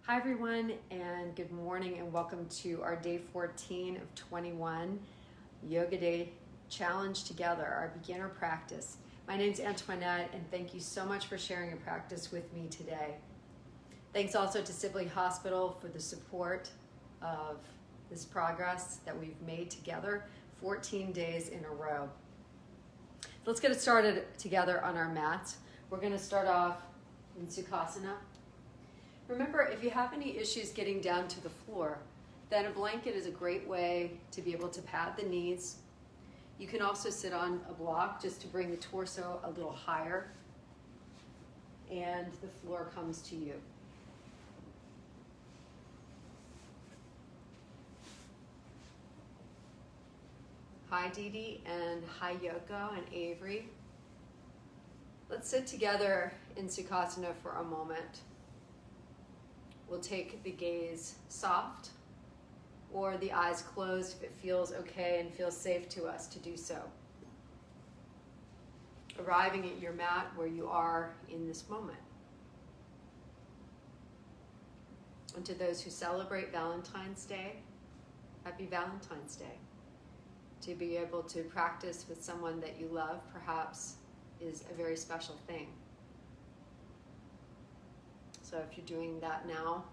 Hi everyone, and good morning, and welcome to our day 14 of 21 Yoga Day Challenge Together, our beginner practice. My name's Antoinette, and thank you so much for sharing your practice with me today. Thanks also to Sibley Hospital for the support of this progress that we've made together 14 days in a row. Let's get it started together on our mats. We're going to start off in Tsukasana. Remember, if you have any issues getting down to the floor, then a blanket is a great way to be able to pad the knees. You can also sit on a block just to bring the torso a little higher, and the floor comes to you. Hi Dee Dee, and hi Yoko and Avery. Let's sit together in Tsukasana for a moment. We'll take the gaze soft or the eyes closed if it feels okay and feels safe to us to do so. Arriving at your mat where you are in this moment. And to those who celebrate Valentine's Day, happy Valentine's Day. To be able to practice with someone that you love perhaps is a very special thing. So if you're doing that now,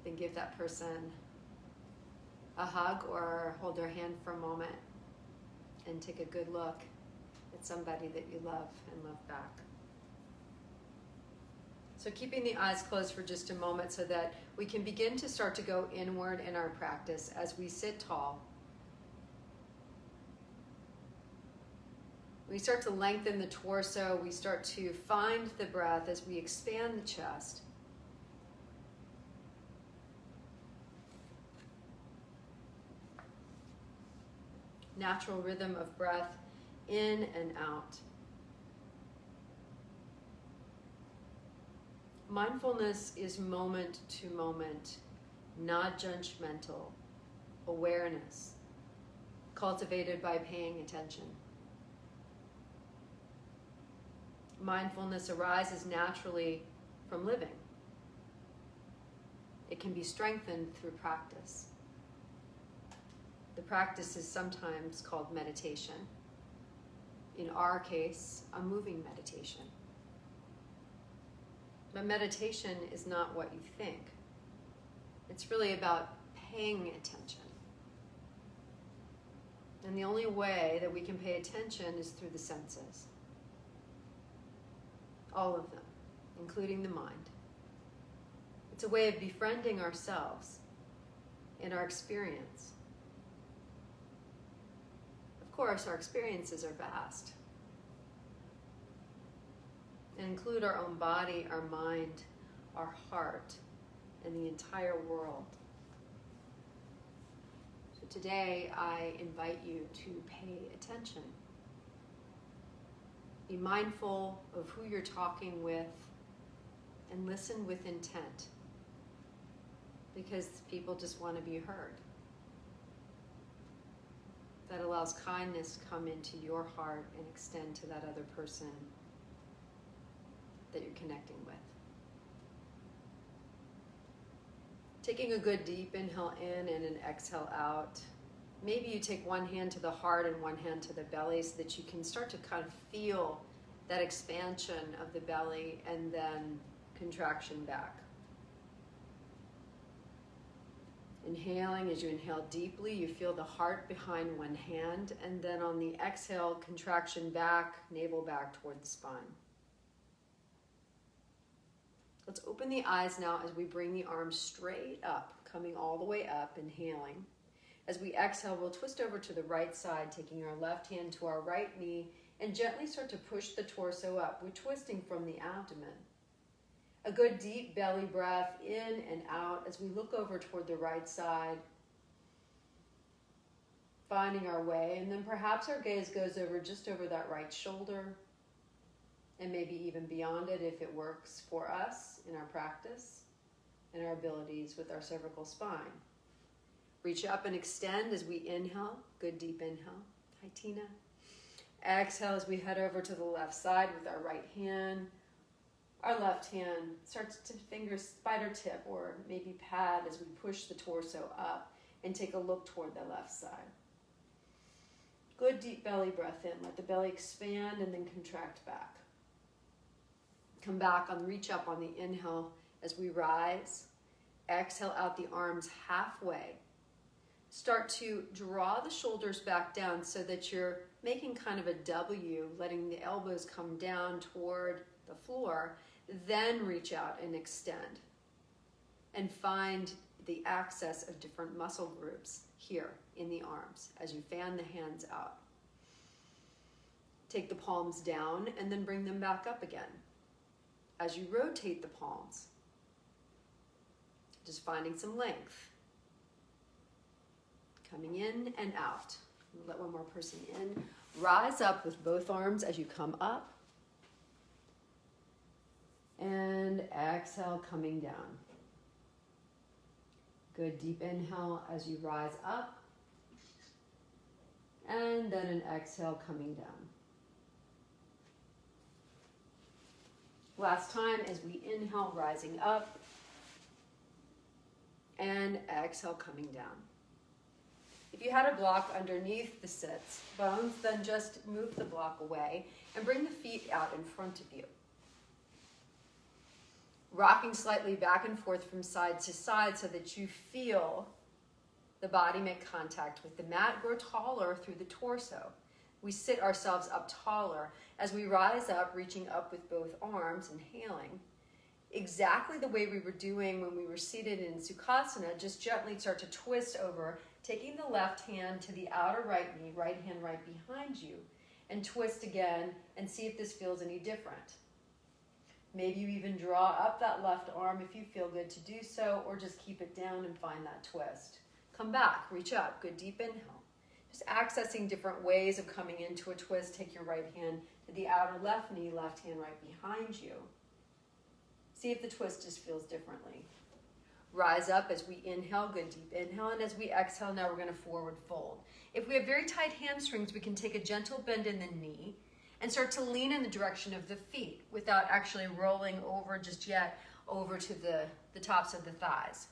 then give that person a hug or hold their hand for a moment and take a good look at somebody that you love and love back. So keeping the eyes closed for just a moment so that we can begin to start to go inward in our practice as we sit tall. We start to lengthen the torso, we start to find the breath as we expand the chest. Natural rhythm of breath in and out. Mindfulness is moment to moment, not judgmental, awareness, cultivated by paying attention. Mindfulness arises naturally from living. It can be strengthened through practice. The practice is sometimes called meditation. In our case, a moving meditation. But meditation is not what you think. It's really about paying attention. And the only way that we can pay attention is through the senses. All of them, including the mind. It's a way of befriending ourselves in our experience. Of course, our experiences are vast and include our own body, our mind, our heart, and the entire world. So today, I invite you to pay attention. Be mindful of who you're talking with and listen with intent, because people just want to be heard. That allows kindness to come into your heart and extend to that other person that you're connecting with. Taking a good deep inhale in and an exhale out. Maybe you take one hand to the heart and one hand to the belly so that you can start to kind of feel that expansion of the belly and then contraction back. Inhaling, as you inhale deeply, you feel the heart behind one hand, and then on the exhale, contraction back, navel back toward the spine. Let's open the eyes now as we bring the arms straight up, coming all the way up, inhaling. As we exhale, we'll twist over to the right side, taking our left hand to our right knee, and gently start to push the torso up. We're twisting from the abdomen. A good deep belly breath in and out as we look over toward the right side, finding our way, and then perhaps our gaze goes over just over that right shoulder, and maybe even beyond it if it works for us in our practice and our abilities with our cervical spine. Reach up and extend as we inhale. Good deep inhale. Hi, Tina. Exhale as we head over to the left side with our right hand, our left hand starts to finger spider tip or maybe pad as we push the torso up and take a look toward the left side. Good deep belly breath in. Let the belly expand and then contract back. Come back on reach up on the inhale as we rise. Exhale out the arms halfway. Start to draw the shoulders back down so that you're making kind of a W, letting the elbows come down toward the floor. Then reach out and extend. And find the access of different muscle groups here in the arms as you fan the hands out. Take the palms down and then bring them back up again. As you rotate the palms, just finding some length. Coming in and out. Let one more person in. Rise up with both arms as you come up. And exhale, coming down. Good deep inhale as you rise up. And then an exhale coming down. Last time as we inhale, rising up. And exhale, coming down. If you had a block underneath the sits bones, then just move the block away and bring the feet out in front of you. Rocking slightly back and forth from side to side so that you feel the body make contact with the mat. Grow taller through the torso. We sit ourselves up taller as we rise up, reaching up with both arms, inhaling. Exactly the way we were doing when we were seated in Tsukasana, just gently start to twist over, taking the left hand to the outer right knee, right hand right behind you, and twist again and see if this feels any different. Maybe you even draw up that left arm if you feel good to do so, or just keep it down and find that twist. Come back, reach up, good deep inhale. Just accessing different ways of coming into a twist. Take your right hand to the outer left knee, left hand right behind you. See if the twist just feels differently. Rise up as we inhale, good deep inhale, and as we exhale, now we're going to forward fold. If we have very tight hamstrings, we can take a gentle bend in the knee and start to lean in the direction of the feet without actually rolling over just yet over to the tops of the thighs.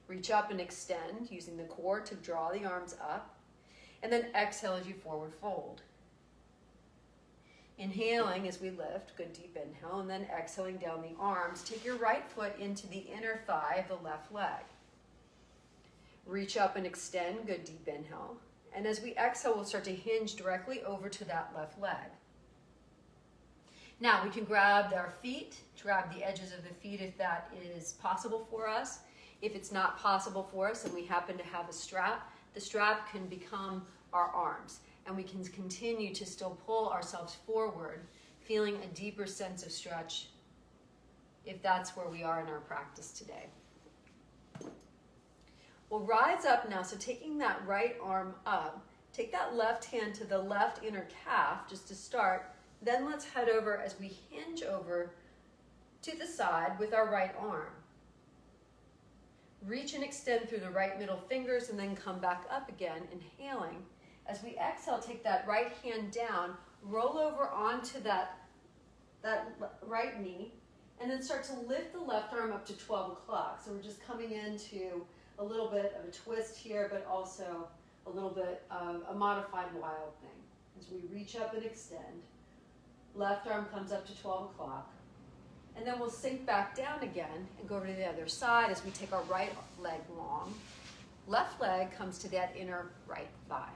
Reach up and extend using the core to draw the arms up, and then exhale as you forward fold. Inhaling as we lift, good deep inhale, and then exhaling down the arms. Take your right foot into the inner thigh of the left leg. Reach up and extend, good deep inhale. And as we exhale, we'll start to hinge directly over to that left leg. Now we can grab our feet, grab the edges of the feet if that is possible for us. If it's not possible for us and we happen to have a strap, the strap can become our arms. And we can continue to still pull ourselves forward, feeling a deeper sense of stretch if that's where we are in our practice today. We'll rise up now, so taking that right arm up, take that left hand to the left inner calf just to start. Then let's head over as we hinge over to the side with our right arm. Reach and extend through the right middle fingers and then come back up again, inhaling. As we exhale, take that right hand down, roll over onto that right knee, and then start to lift the left arm up to 12 o'clock. So we're just coming into a little bit of a twist here, but also a little bit of a modified wild thing. As we reach up and extend, left arm comes up to 12 o'clock. And then we'll sink back down again and go over to the other side as we take our right leg long. Left leg comes to that inner right thigh.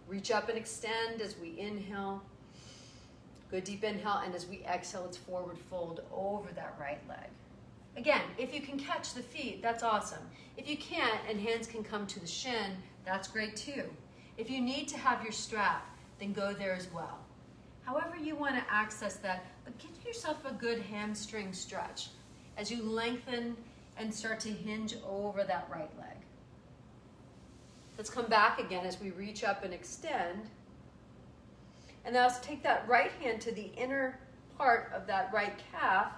Reach up and extend as we inhale. Good deep inhale, and as we exhale, it's forward fold over that right leg. Again, if you can catch the feet, that's awesome. If you can't and hands can come to the shin, that's great too. If you need to have your strap, then go there as well. However you want to access that, but give yourself a good hamstring stretch as you lengthen and start to hinge over that right leg. Let's come back again as we reach up and extend. And now let's take that right hand to the inner part of that right calf.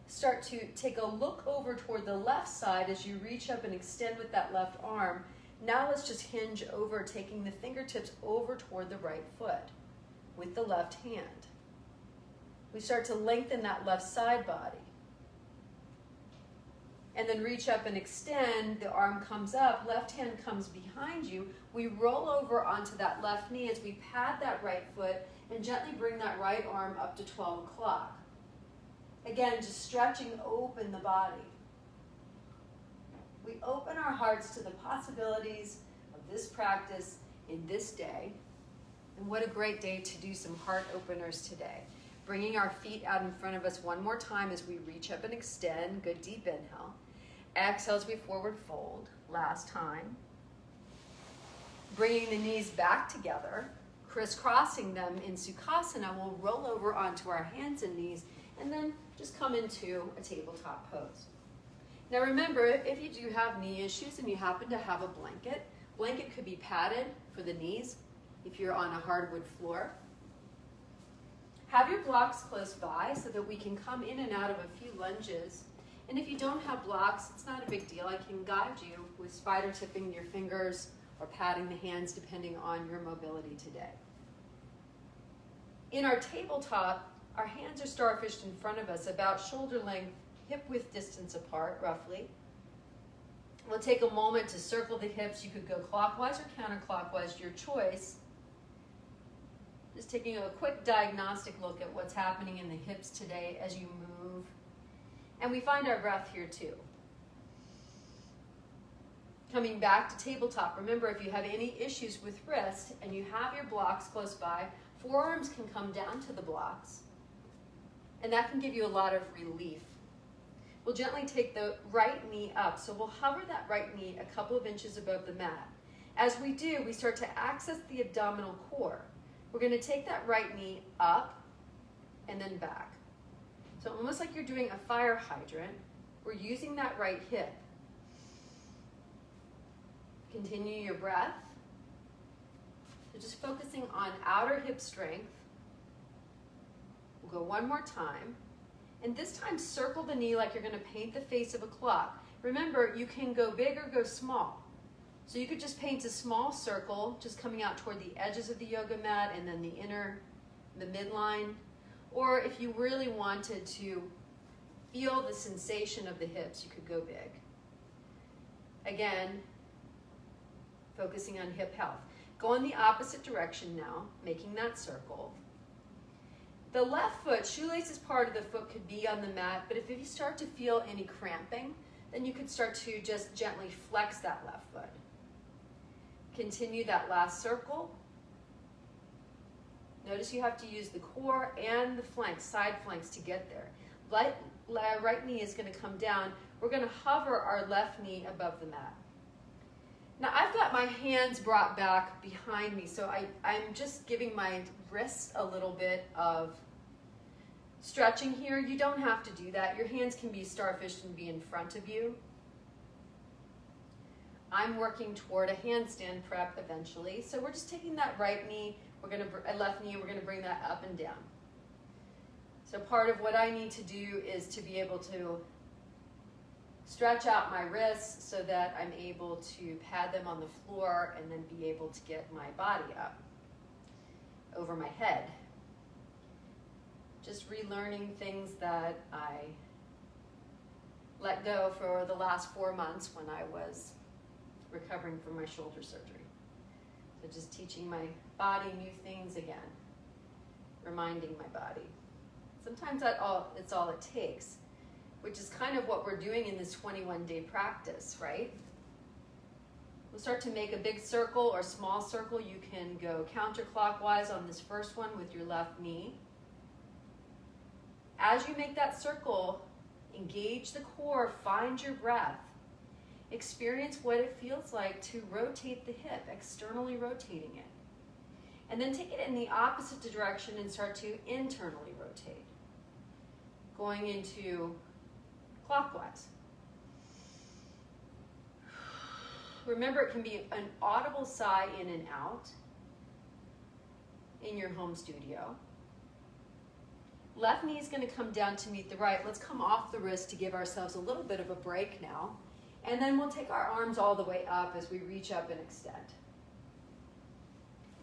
Start to take a look over toward the left side as you reach up and extend with that left arm. Now let's just hinge over, taking the fingertips over toward the right foot with the left hand. We start to lengthen that left side body. And then reach up and extend. The arm comes up, left hand comes behind you. We roll over onto that left knee as we pad that right foot and gently bring that right arm up to 12 o'clock. Again, just stretching open the body. We open our hearts to the possibilities of this practice in this day. And what a great day to do some heart openers today. Bringing our feet out in front of us one more time as we reach up and extend. Good deep inhale. Exhale as we forward fold. Last time. Bringing the knees back together. Crisscrossing them in Tsukasana. We'll roll over onto our hands and knees and then just come into a tabletop pose. Now remember, if you do have knee issues and you happen to have a blanket could be padded for the knees if you're on a hardwood floor. Have your blocks close by so that we can come in and out of a few lunges. And if you don't have blocks, it's not a big deal. I can guide you with spider tipping your fingers or patting the hands depending on your mobility today. In our tabletop, our hands are starfished in front of us, about shoulder length, hip width distance apart, roughly. We'll take a moment to circle the hips. You could go clockwise or counterclockwise, your choice. Just taking a quick diagnostic look at what's happening in the hips today as you move. And we find our breath here too. Coming back to tabletop, remember if you have any issues with wrist and you have your blocks close by, forearms can come down to the blocks. And that can give you a lot of relief. We'll gently take the right knee up. So we'll hover that right knee a couple of inches above the mat. As we do, we start to access the abdominal core. We're going to take that right knee up and then back. So almost like you're doing a fire hydrant, we're using that right hip. Continue your breath. So just focusing on outer hip strength. We'll go one more time. And this time circle the knee like you're going to paint the face of a clock. Remember, you can go big or go small. So you could just paint a small circle, just coming out toward the edges of the yoga mat and then the midline. Or if you really wanted to feel the sensation of the hips, you could go big. Again, focusing on hip health. Go in the opposite direction now, making that circle. The left foot, shoelaces part of the foot could be on the mat, but if you start to feel any cramping, then you could start to just gently flex that left foot. Continue that last circle. Notice you have to use the core and the flanks, side flanks to get there. Right knee is going to come down. We're going to hover our left knee above the mat. Now I've got my hands brought back behind me, so I'm just giving my wrists a little bit of stretching here. You don't have to do that. Your hands can be starfished and be in front of you. I'm working toward a handstand prep eventually, so we're just taking that right knee, left knee, we're going to bring that up and down. So part of what I need to do is to be able to stretch out my wrists so that I'm able to pad them on the floor and then be able to get my body up over my head. Just relearning things that I let go for the last 4 months when I was recovering from my shoulder surgery. So just teaching my body new things again, reminding my body. Sometimes it's all it takes, which is kind of what we're doing in this 21-day practice, right? We'll start to make a big circle or small circle. You can go counterclockwise on this first one with your left knee. As you make that circle, engage the core, find your breath. Experience what it feels like to rotate the hip, externally rotating it. And then take it in the opposite direction and start to internally rotate. Going into clockwise. Remember, it can be an audible sigh in and out in your home studio. Left knee is going to come down to meet the right. Let's come off the wrist to give ourselves a little bit of a break now. And then we'll take our arms all the way up as we reach up and extend.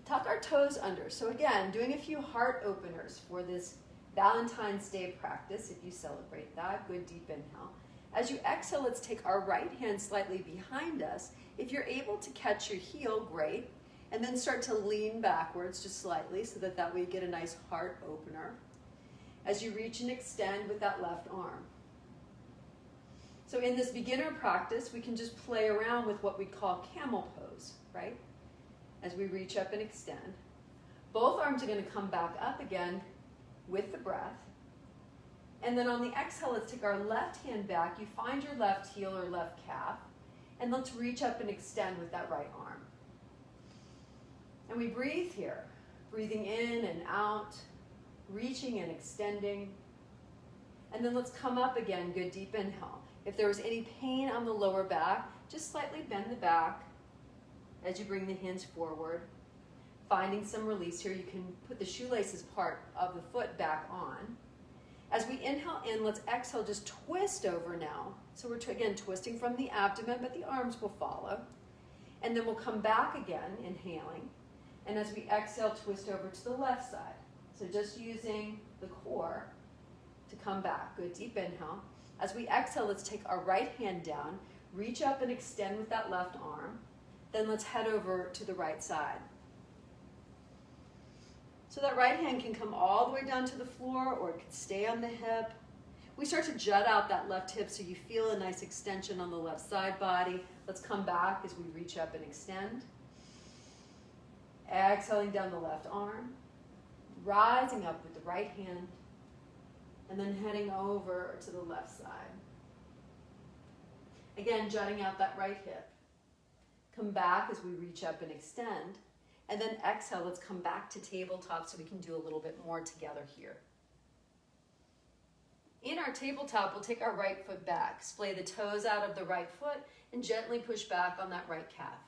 Tuck our toes under. So again, doing a few heart openers for this Valentine's Day practice, if you celebrate that. Good deep inhale. As you exhale, let's take our right hand slightly behind us. If you're able to catch your heel, great. And then start to lean backwards just slightly so that way you get a nice heart opener. As you reach and extend with that left arm. So in this beginner practice, we can just play around with what we call camel pose, right? As we reach up and extend. Both arms are going to come back up again with the breath. And then on the exhale, let's take our left hand back. You find your left heel or left calf. And let's reach up and extend with that right arm. And we breathe here. Breathing in and out. Reaching and extending. And then let's come up again. Good deep inhale. If there was any pain on the lower back, just slightly bend the back as you bring the hands forward. Finding some release here, you can put the shoelaces part of the foot back on. As we inhale in, let's exhale, just twist over now. So we're, again, twisting from the abdomen, but the arms will follow. And then we'll come back again, inhaling. And as we exhale, twist over to the left side. So just using the core to come back. Good deep inhale. As we exhale, let's take our right hand down, reach up and extend with that left arm. Then let's head over to the right side. So that right hand can come all the way down to the floor or it can stay on the hip. We start to jut out that left hip so you feel a nice extension on the left side body. Let's come back as we reach up and extend. Exhaling down the left arm. Rising up with the right hand. And then heading over to the left side. Again, jutting out that right hip. Come back as we reach up and extend. And then exhale, let's come back to tabletop so we can do a little bit more together here. In our tabletop, we'll take our right foot back, splay the toes out of the right foot, and gently push back on that right calf.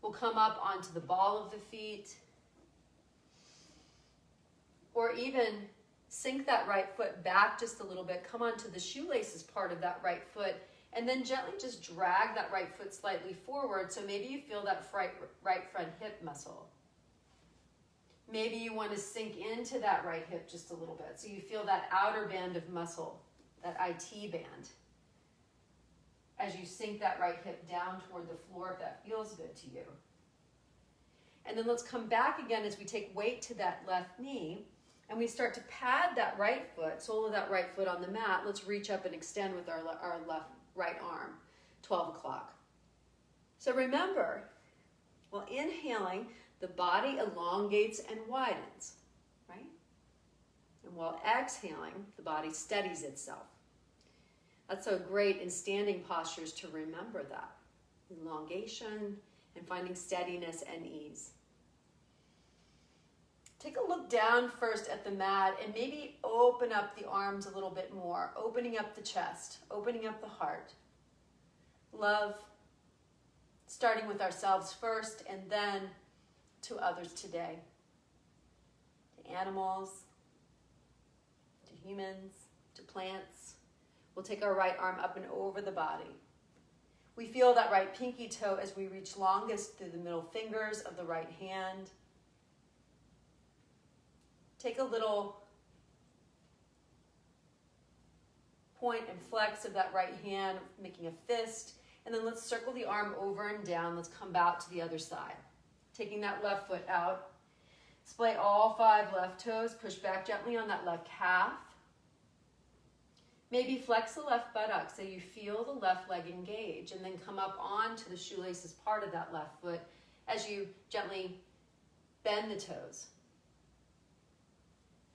We'll come up onto the ball of the feet, or even sink that right foot back just a little bit, come onto the shoelaces part of that right foot, and then gently just drag that right foot slightly forward, so maybe you feel that right front hip muscle. Maybe you want to sink into that right hip just a little bit, so you feel that outer band of muscle, that IT band, as you sink that right hip down toward the floor if that feels good to you. And then let's come back again as we take weight to that left knee, and we start to pad that right foot, sole of that right foot on the mat. Let's reach up and extend with our right arm, 12 o'clock. So remember, while inhaling, the body elongates and widens, right? And while exhaling, the body steadies itself. That's so great in standing postures to remember that. Elongation and finding steadiness and ease. Take a look down first at the mat and maybe open up the arms a little bit more, opening up the chest, opening up the heart. Love, starting with ourselves first and then to others today. To animals, to humans, to plants. We'll take our right arm up and over the body. We feel that right pinky toe as we reach longest through the middle fingers of the right hand. Take a little point and flex of that right hand, making a fist, and then let's circle the arm over and down. Let's come out to the other side. Taking that left foot out, splay all 5 left toes, push back gently on that left calf. Maybe flex the left buttock so you feel the left leg engage, and then come up onto the shoelaces part of that left foot as you gently bend the toes.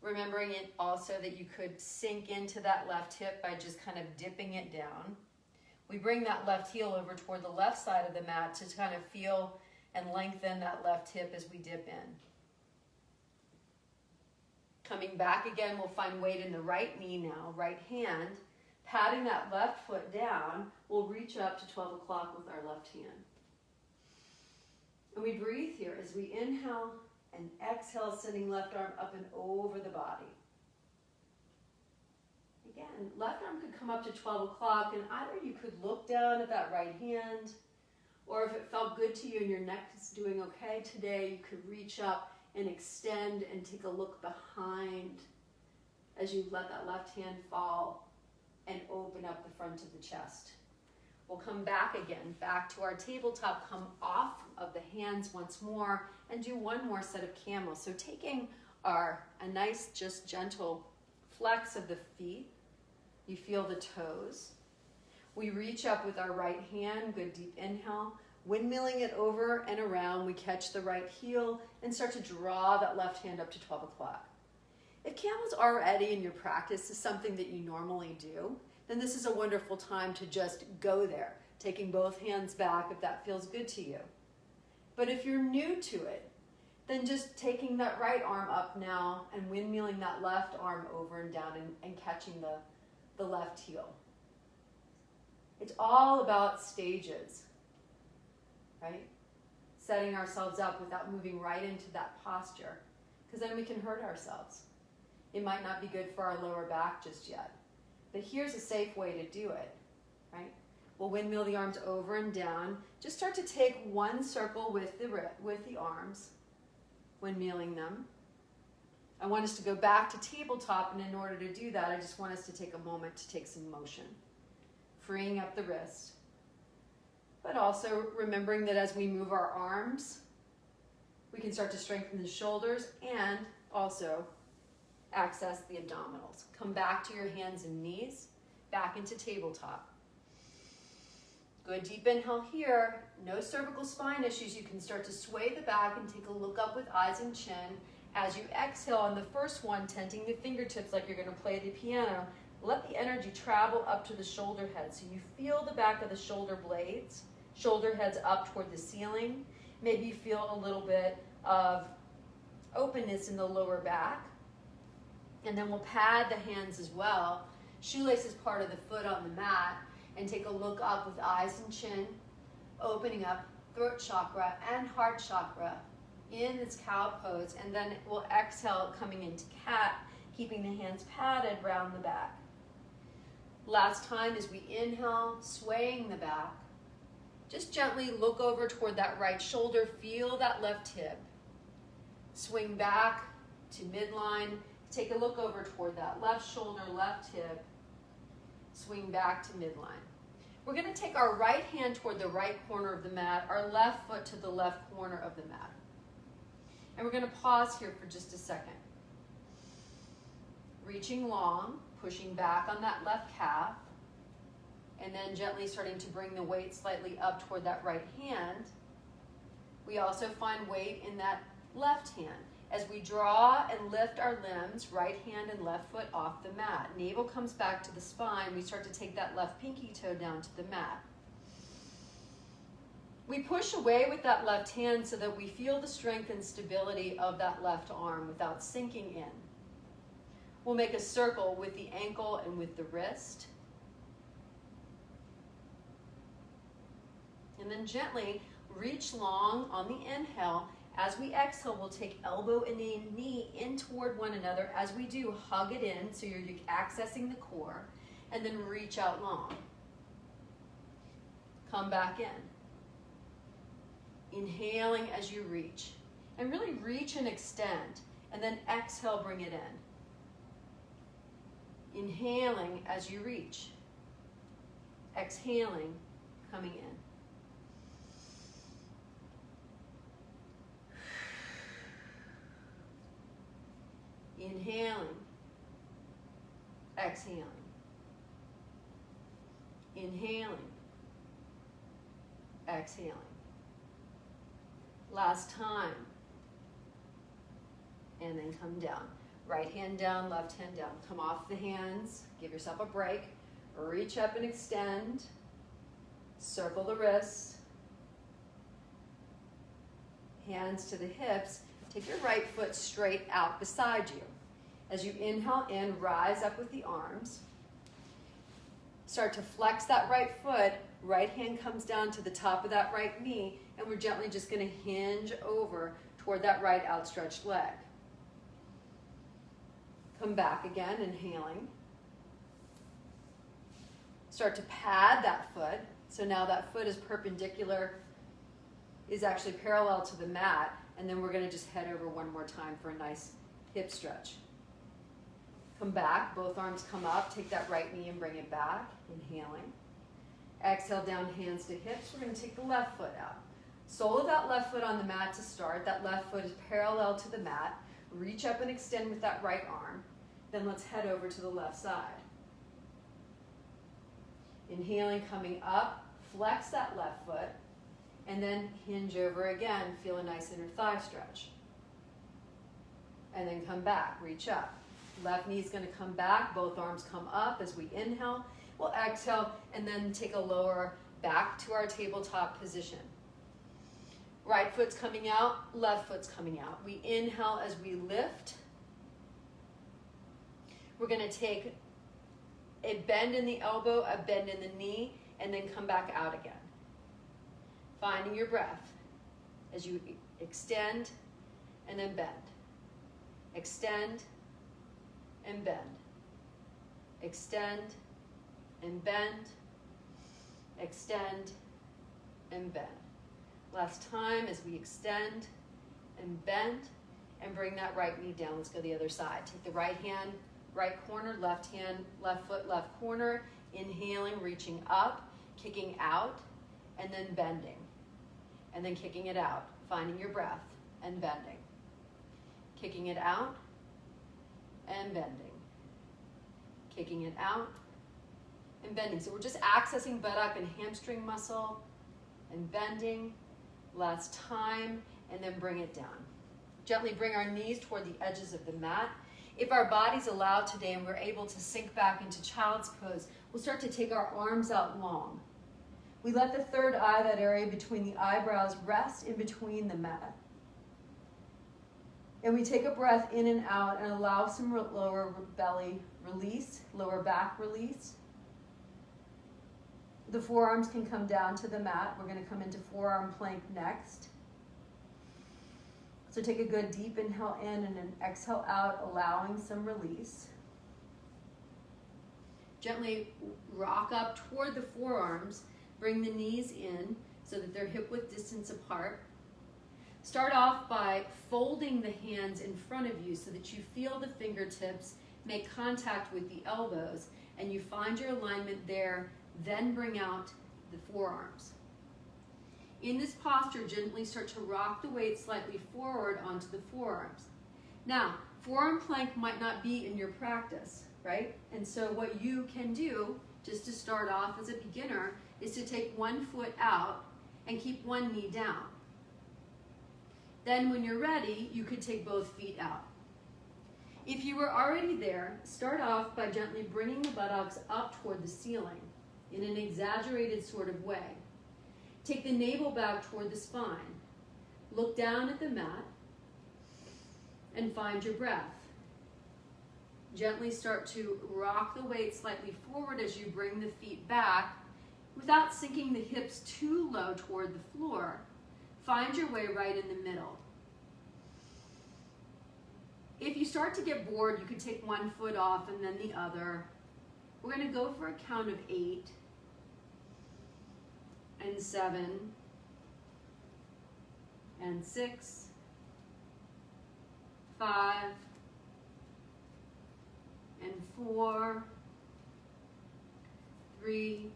Remembering it also that you could sink into that left hip by just kind of dipping it down. We bring that left heel over toward the left side of the mat to kind of feel and lengthen that left hip as we dip in. Coming back again, we'll find weight in the right knee now, right hand. Patting that left foot down, we'll reach up to 12 o'clock with our left hand. And we breathe here as we inhale and exhale, sending left arm up and over the body. Again, left arm could come up to 12 o'clock, and either you could look down at that right hand, or if it felt good to you and your neck is doing okay today, you could reach up and extend and take a look behind as you let that left hand fall and open up the front of the chest. We'll come back again, back to our tabletop, come off of the hands once more, and do one more set of camels. So taking a nice, just gentle flex of the feet. You feel the toes. We reach up with our right hand, good deep inhale, windmilling it over and around. We catch the right heel and start to draw that left hand up to 12 o'clock. If camels already in your practice is something that you normally do, then this is a wonderful time to just go there, taking both hands back if that feels good to you. But if you're new to it, then just taking that right arm up now and windmilling that left arm over and down and catching the left heel. It's all about stages, right? Setting ourselves up without moving right into that posture, because then we can hurt ourselves. It might not be good for our lower back just yet. But here's a safe way to do it, right? We'll windmill the arms over and down. Just start to take one circle with the arms, windmilling them. I want us to go back to tabletop, and in order to do that, I just want us to take a moment to take some motion, freeing up the wrist. But also remembering that as we move our arms, we can start to strengthen the shoulders and also access the abdominals. Come back to your hands and knees, back into tabletop. Good deep inhale here. No cervical spine issues. You can start to sway the back and take a look up with eyes and chin. As you exhale on the first one, tenting the fingertips like you're going to play the piano, let the energy travel up to the shoulder head. So you feel the back of the shoulder blades, shoulder heads up toward the ceiling. Maybe you feel a little bit of openness in the lower back. And then we'll pad the hands as well. Shoelace is part of the foot on the mat. And take a look up with eyes and chin, opening up throat chakra and heart chakra in this cow pose. And then we'll exhale, coming into cat, keeping the hands padded round the back. Last time as we inhale, swaying the back. Just gently look over toward that right shoulder, feel that left hip. Swing back to midline, take a look over toward that left shoulder, left hip. Swing back to midline. We're going to take our right hand toward the right corner of the mat, our left foot to the left corner of the mat. And we're going to pause here for just a second. Reaching long, pushing back on that left calf, and then gently starting to bring the weight slightly up toward that right hand. We also find weight in that left hand. As we draw and lift our limbs, right hand and left foot off the mat. Navel comes back to the spine. We start to take that left pinky toe down to the mat. We push away with that left hand so that we feel the strength and stability of that left arm without sinking in. We'll make a circle with the ankle and with the wrist. And then gently reach long on the inhale. As we exhale, we'll take elbow and knee in toward one another. As we do, hug it in so you're accessing the core, and then reach out long. Come back in. Inhaling as you reach. And really reach and extend, and then exhale, bring it in. Inhaling as you reach. Exhaling, coming in. Inhaling, exhaling, inhaling, exhaling. Last time. And then come down. Right hand down, left hand down. Come off the hands, give yourself a break. Reach up and extend. Circle the wrists. Hands to the hips. Take your right foot straight out beside you. As you inhale in, rise up with the arms. Start to flex that right foot. Right hand comes down to the top of that right knee, and we're gently just going to hinge over toward that right outstretched leg. Come back again, inhaling. Start to pad that foot. So now that foot is perpendicular, is actually parallel to the mat. And then we're going to just head over one more time for a nice hip stretch. Come back, both arms come up. Take that right knee and bring it back. Inhaling. Exhale down, hands to hips. We're going to take the left foot out. Sole of that left foot on the mat to start. That left foot is parallel to the mat. Reach up and extend with that right arm. Then let's head over to the left side. Inhaling, coming up. Flex that left foot. And then hinge over again. Feel a nice inner thigh stretch. And then come back. Reach up. Left knee is going to come back. Both arms come up as we inhale. We'll exhale and then take a lower back to our tabletop position. Right foot's coming out, left foot's coming out. We inhale as we lift. We're going to take a bend in the elbow, a bend in the knee, and then come back out again. Finding your breath as you extend and then bend. Extend and bend. Extend and bend. Extend and bend. Last time as we extend and bend and bring that right knee down. Let's go the other side. Take the right hand, right corner, left hand, left foot, left corner. Inhaling, reaching up, kicking out, and then bending. And then kicking it out, finding your breath and bending. Kicking it out and bending. Kicking it out and bending. So we're just accessing buttock and hamstring muscle and bending. Last time, and then bring it down. Gently bring our knees toward the edges of the mat. If our body's allowed today and we're able to sink back into child's pose, we'll start to take our arms out long. We let the third eye, that area between the eyebrows, rest in between the mat. And we take a breath in and out and allow some lower belly release, lower back release. The forearms can come down to the mat. We're going to come into forearm plank next. So take a good deep inhale in and an exhale out, allowing some release. Gently rock up toward the forearms. Bring the knees in so that they're hip-width distance apart. Start off by folding the hands in front of you so that you feel the fingertips make contact with the elbows and you find your alignment there. Then bring out the forearms. In this posture, gently start to rock the weight slightly forward onto the forearms. Now, forearm plank might not be in your practice, right? And so what you can do, just to start off as a beginner, is to take one foot out and keep one knee down. Then when you're ready, you could take both feet out. If you were already there, start off by gently bringing the buttocks up toward the ceiling in an exaggerated sort of way. Take the navel back toward the spine. Look down at the mat and find your breath. Gently start to rock the weight slightly forward as you bring the feet back without sinking the hips too low toward the floor. Find your way right in the middle. If you start to get bored, you could take one foot off and then the other. We're going to go for a count of 8 and 7 and 6, 5 and 4, 3,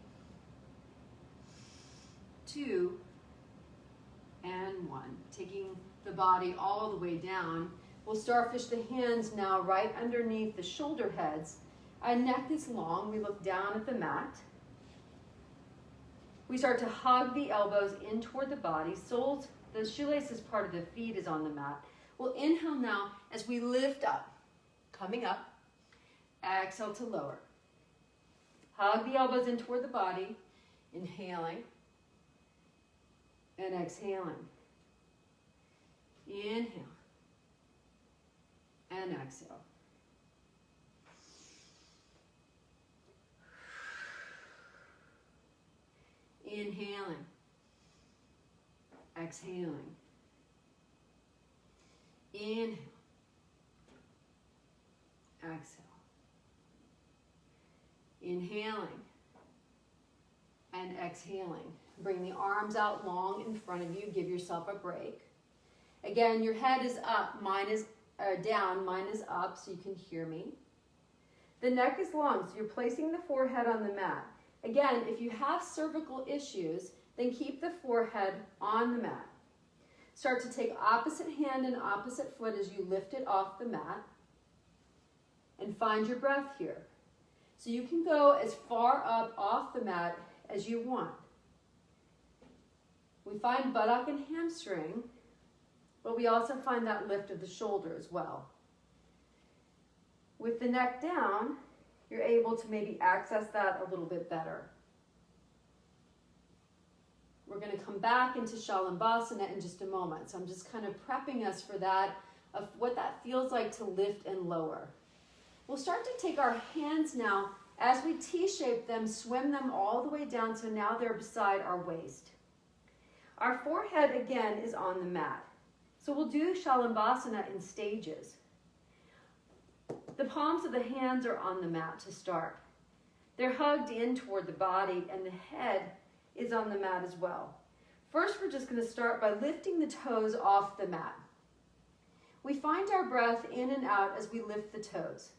2, and 1. Taking the body all the way down. We'll starfish the hands now right underneath the shoulder heads. Our neck is long. We look down at the mat. We start to hug the elbows in toward the body. Soles, the shoelaces part of the feet is on the mat. We'll inhale now as we lift up, coming up. Exhale to lower. Hug the elbows in toward the body. Inhaling and exhaling. Inhale and exhale. Inhaling, exhaling. Inhale, exhale. Inhaling and exhaling. Bring the arms out long in front of you. Give yourself a break. Again, your head is up. Mine is down. Mine is up so you can hear me. The neck is long, so you're placing the forehead on the mat. Again, if you have cervical issues, then keep the forehead on the mat. Start to take opposite hand and opposite foot as you lift it off the mat. And find your breath here. So you can go as far up off the mat as you want. We find buttock and hamstring, but we also find that lift of the shoulder as well. With the neck down, you're able to maybe access that a little bit better. We're going to come back into Shalimbasana in just a moment. So I'm just kind of prepping us for that, of what that feels like to lift and lower. We'll start to take our hands now, as we T-shape them, swim them all the way down, so now they're beside our waist. Our forehead, again, is on the mat. So we'll do Shalimbasana in stages. The palms of the hands are on the mat to start. They're hugged in toward the body, and the head is on the mat as well. First, we're just going to start by lifting the toes off the mat. We find our breath in and out as we lift the toes.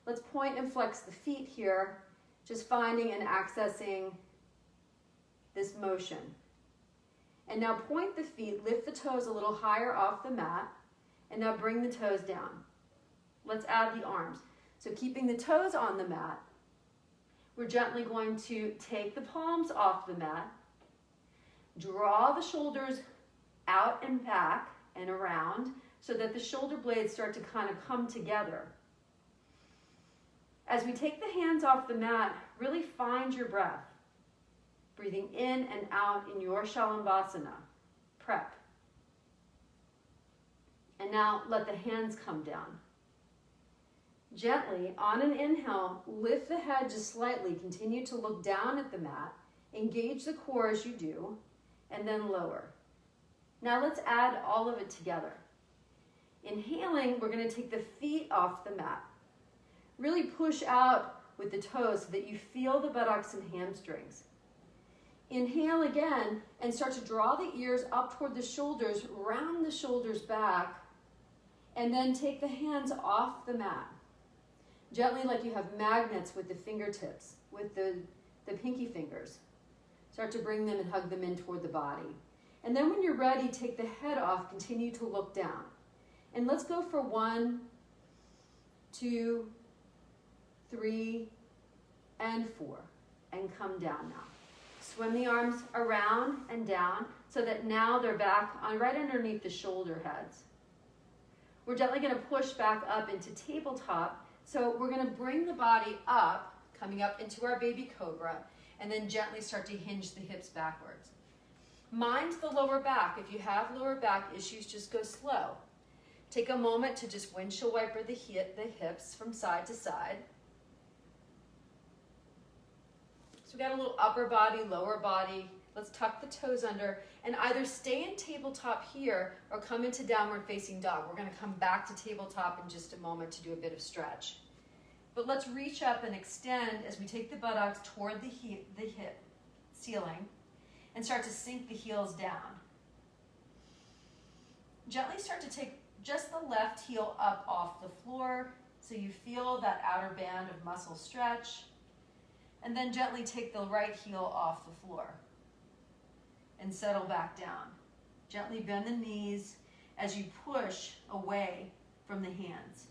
Let's point and flex the feet here, just finding and accessing this motion. And now point the feet, lift the toes a little higher off the mat, and now bring the toes down. Let's add the arms. So keeping the toes on the mat, we're gently going to take the palms off the mat, draw the shoulders out and back and around so that the shoulder blades start to kind of come together. As we take the hands off the mat, really find your breath. Breathing in and out in your Shalimbasana. Prep. And now let the hands come down. Gently, on an inhale, lift the head just slightly. Continue to look down at the mat. Engage the core as you do, and then lower. Now let's add all of it together. Inhaling, we're going to take the feet off the mat. Really push out with the toes so that you feel the buttocks and hamstrings. Inhale again and start to draw the ears up toward the shoulders, round the shoulders back, and then take the hands off the mat. Gently, like you have magnets with the fingertips, with the pinky fingers. Start to bring them and hug them in toward the body. And then when you're ready, take the head off, continue to look down. And let's go for 1, 2, 3, and 4, and come down now. Swim the arms around and down so that now they're back on right underneath the shoulder heads. We're gently going to push back up into tabletop. So we're going to bring the body up, coming up into our baby cobra, and then gently start to hinge the hips backwards. Mind the lower back. If you have lower back issues, just go slow. Take a moment to just windshield wiper the hips from side to side. So we got a little upper body, lower body. Let's tuck the toes under and either stay in tabletop here or come into downward facing dog. We're going to come back to tabletop in just a moment to do a bit of stretch. But let's reach up and extend as we take the buttocks toward the hip ceiling and start to sink the heels down. Gently start to take just the left heel up off the floor so you feel that outer band of muscle stretch. And then gently take the right heel off the floor and settle back down. Gently bend the knees as you push away from the hands.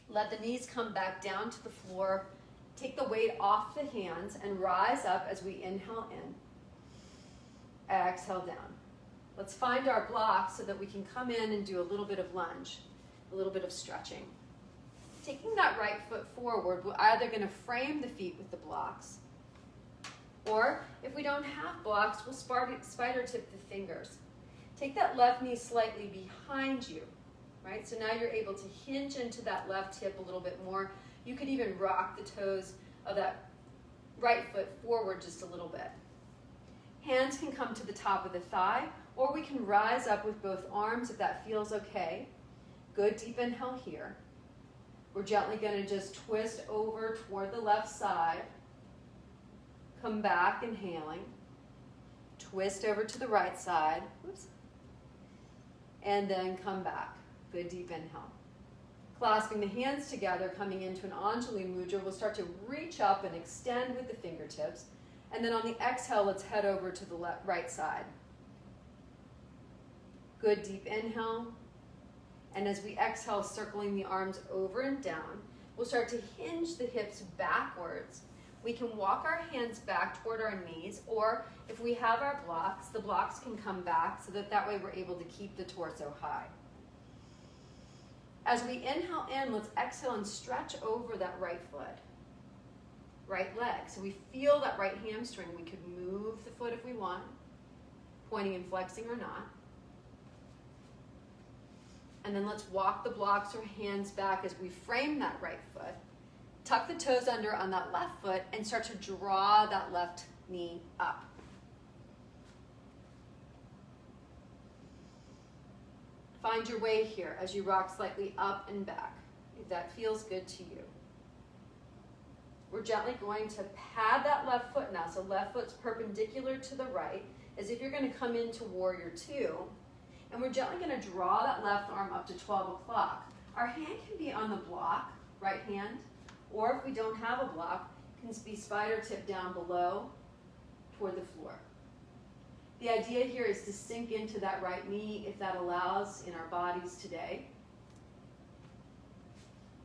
Let the knees come back down to the floor. Take the weight off the hands and rise up as we inhale in. Exhale down. Let's find our block so that we can come in and do a little bit of lunge, a little bit of stretching. Taking that right foot forward, we're either going to frame the feet with the blocks, or if we don't have blocks, we'll spider tip the fingers. Take that left knee slightly behind you, right? So now you're able to hinge into that left hip a little bit more. You could even rock the toes of that right foot forward just a little bit. Hands can come to the top of the thigh, or we can rise up with both arms if that feels okay. Good deep inhale here. We're gently going to just twist over toward the left side. Come back, inhaling. Twist over to the right side. Oops. And then come back. Good deep inhale. Clasping the hands together, coming into an Anjali Mudra, we'll start to reach up and extend with the fingertips. And then on the exhale, let's head over to the right side. Good deep inhale. And as we exhale, circling the arms over and down, we'll start to hinge the hips backwards. We can walk our hands back toward our knees, or if we have our blocks, the blocks can come back so that way we're able to keep the torso high. As we inhale in, let's exhale and stretch over that right foot, right leg. So we feel that right hamstring. We could move the foot if we want, pointing and flexing or not. And then let's walk the blocks or hands back as we frame that right foot. Tuck the toes under on that left foot and start to draw that left knee up. Find your way here as you rock slightly up and back, if that feels good to you. We're gently going to pad that left foot now. So left foot's perpendicular to the right, as if you're going to come into Warrior Two. And we're gently going to draw that left arm up to 12 o'clock. Our hand can be on the block, right hand, or if we don't have a block, it can be spider tip down below toward the floor. The idea here is to sink into that right knee if that allows in our bodies today.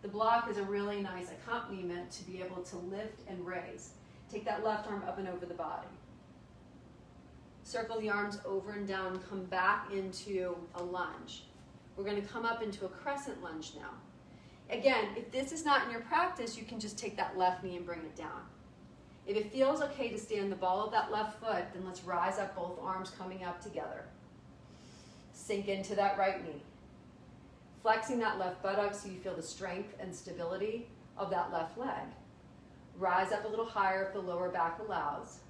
The block is a really nice accompaniment to be able to lift and raise. Take that left arm up and over the body. Circle the arms over and down, come back into a lunge. We're going to come up into a crescent lunge now. Again, if this is not in your practice, you can just take that left knee and bring it down. If it feels okay to stay on the ball of that left foot, then let's rise up, both arms coming up together. Sink into that right knee. Flexing that left buttock so you feel the strength and stability of that left leg. Rise up a little higher if the lower back allows.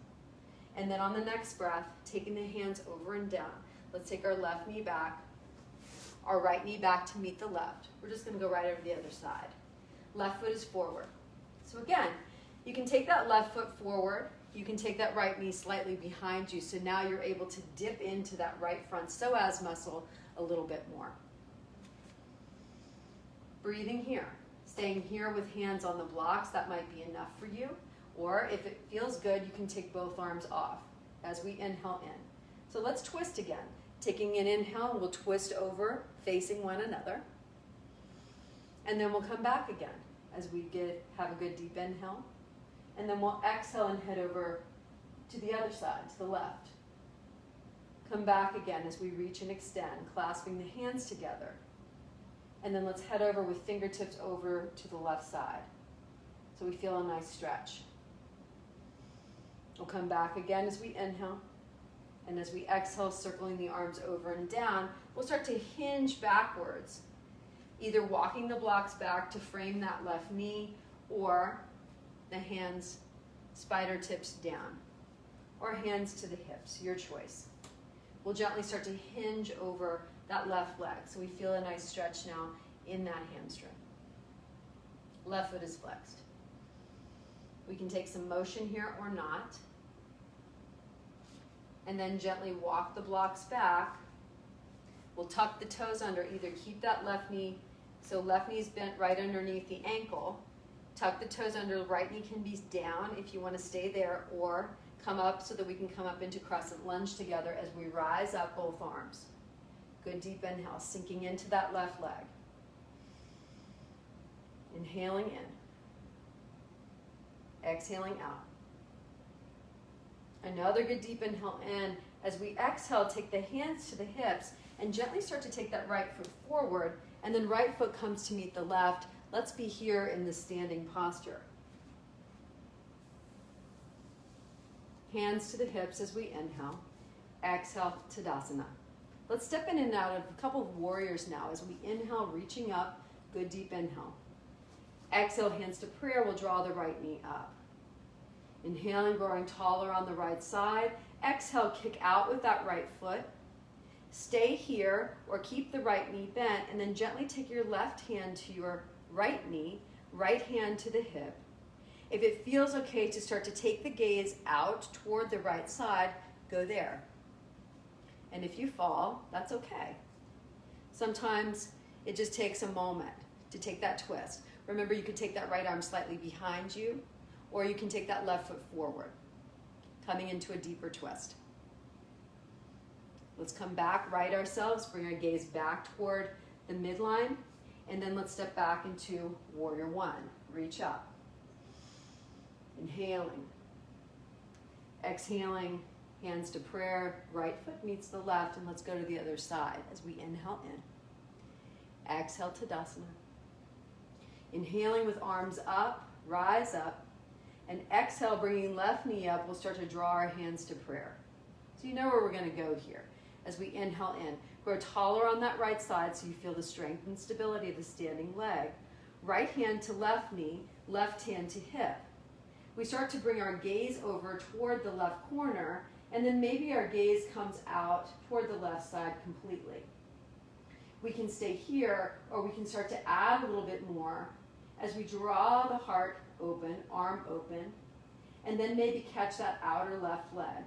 And then on the next breath, taking the hands over and down. Let's take our left knee back, our right knee back to meet the left. We're just going to go right over the other side. Left foot is forward. So again, you can take that left foot forward. You can take that right knee slightly behind you. So now you're able to dip into that right front psoas muscle a little bit more. Breathing here. Staying here with hands on the blocks. That might be enough for you. Or if it feels good, you can take both arms off as we inhale in. So let's twist again. Taking an inhale, we'll twist over, facing one another. And then we'll come back again as we have a good deep inhale. And then we'll exhale and head over to the other side, to the left. Come back again as we reach and extend, clasping the hands together. And then let's head over with fingertips over to the left side. So we feel a nice stretch. We'll come back again as we inhale. And as we exhale, circling the arms over and down, we'll start to hinge backwards. Either walking the blocks back to frame that left knee, or the hands spider tips down, or hands to the hips, your choice. We'll gently start to hinge over that left leg, so we feel a nice stretch now in that hamstring. Left foot is flexed. We can take some motion here or not, and then gently walk the blocks back. We'll tuck the toes under, either keep that left knee, so left knee's bent right underneath the ankle. Tuck the toes under, right knee can be down if you want to stay there, or come up so that we can come up into Crescent Lunge together as we rise up both arms. Good deep inhale, sinking into that left leg. Inhaling in. Exhaling out. Another good deep inhale in. As we exhale, take the hands to the hips and gently start to take that right foot forward, and then right foot comes to meet the left. Let's be here in the standing posture. Hands to the hips as we inhale. Exhale, Tadasana. Let's step in and out of a couple of warriors now as we inhale, reaching up. Good deep inhale. Exhale, hands to prayer. We'll draw the right knee up. Inhaling, growing taller on the right side. Exhale, kick out with that right foot. Stay here or keep the right knee bent, and then gently take your left hand to your right knee, right hand to the hip. If it feels okay to start to take the gaze out toward the right side, go there. And if you fall, that's okay. Sometimes it just takes a moment to take that twist. Remember, you could take that right arm slightly behind you, or you can take that left foot forward, coming into a deeper twist. Let's come back, right ourselves, bring our gaze back toward the midline, and then let's step back into Warrior One. Reach up. Inhaling. Exhaling, hands to prayer, right foot meets the left, and let's go to the other side as we inhale in. Exhale, Tadasana. Inhaling with arms up, rise up, and exhale, bringing left knee up, we'll start to draw our hands to prayer. So you know where we're going to go here. As we inhale in, grow taller on that right side so you feel the strength and stability of the standing leg. Right hand to left knee, left hand to hip. We start to bring our gaze over toward the left corner, and then maybe our gaze comes out toward the left side completely. We can stay here, or we can start to add a little bit more as we draw the heart open, arm open, and then maybe catch that outer left leg.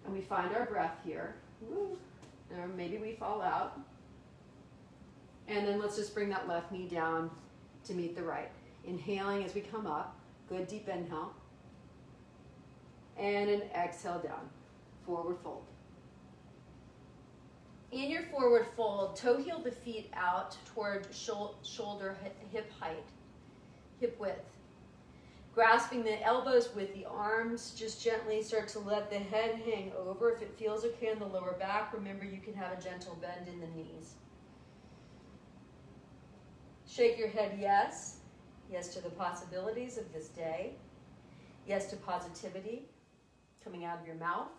And we find our breath here. Woo. Or maybe we fall out. And then let's just bring that left knee down to meet the right. Inhaling as we come up. Good deep inhale. And an exhale down. Forward fold. In your forward fold, toe heel the feet out toward shoulder hip height, hip width. Grasping the elbows with the arms, just gently start to let the head hang over. If it feels okay on the lower back, remember you can have a gentle bend in the knees. Shake your head yes. Yes to the possibilities of this day. Yes to positivity coming out of your mouth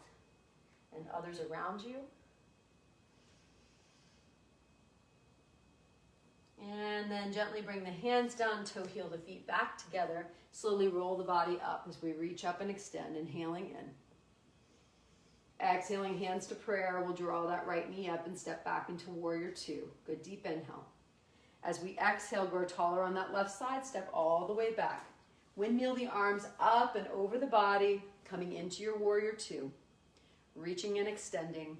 and others around you. And then gently bring the hands down, toe heel the feet back together. Slowly roll the body up as we reach up and extend, inhaling in. Exhaling, hands to prayer. We'll draw that right knee up and step back into Warrior Two. Good deep inhale. As we exhale, grow taller on that left side, step all the way back. Windmill the arms up and over the body, coming into your Warrior Two. Reaching and extending.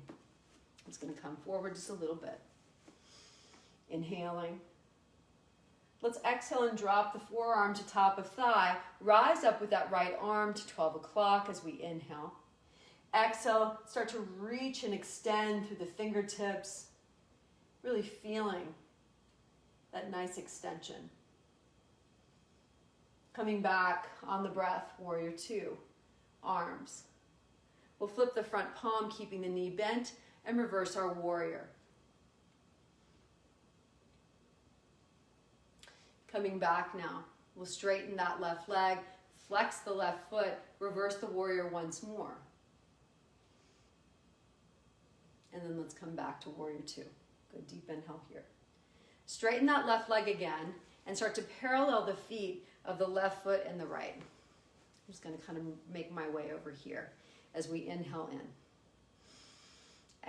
It's going to come forward just a little bit. Inhaling. Let's exhale and drop the forearm to top of thigh. Rise up with that right arm to 12 o'clock as we inhale. Exhale, start to reach and extend through the fingertips. Really feeling that nice extension. Coming back on the breath, Warrior Two. Arms. We'll flip the front palm, keeping the knee bent, and reverse our warrior. Coming back now, we'll straighten that left leg, flex the left foot, reverse the warrior once more. And then let's come back to Warrior Two. Good deep inhale here. Straighten that left leg again and start to parallel the feet of the left foot and the right. I'm just going to kind of make my way over here as we inhale in.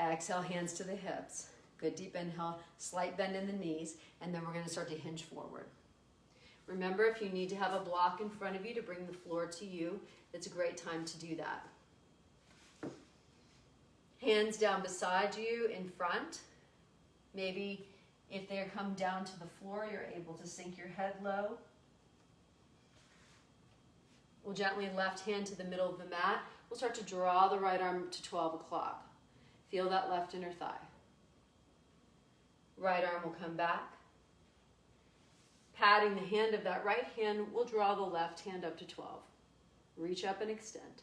Exhale, hands to the hips. Good deep inhale, slight bend in the knees, and then we're going to start to hinge forward. Remember, if you need to have a block in front of you to bring the floor to you, it's a great time to do that. Hands down beside you in front. Maybe if they come down to the floor, you're able to sink your head low. We'll gently left hand to the middle of the mat. We'll start to draw the right arm to 12 o'clock. Feel that left inner thigh. Right arm will come back. Patting the hand of that right hand, we'll draw the left hand up to 12. Reach up and extend.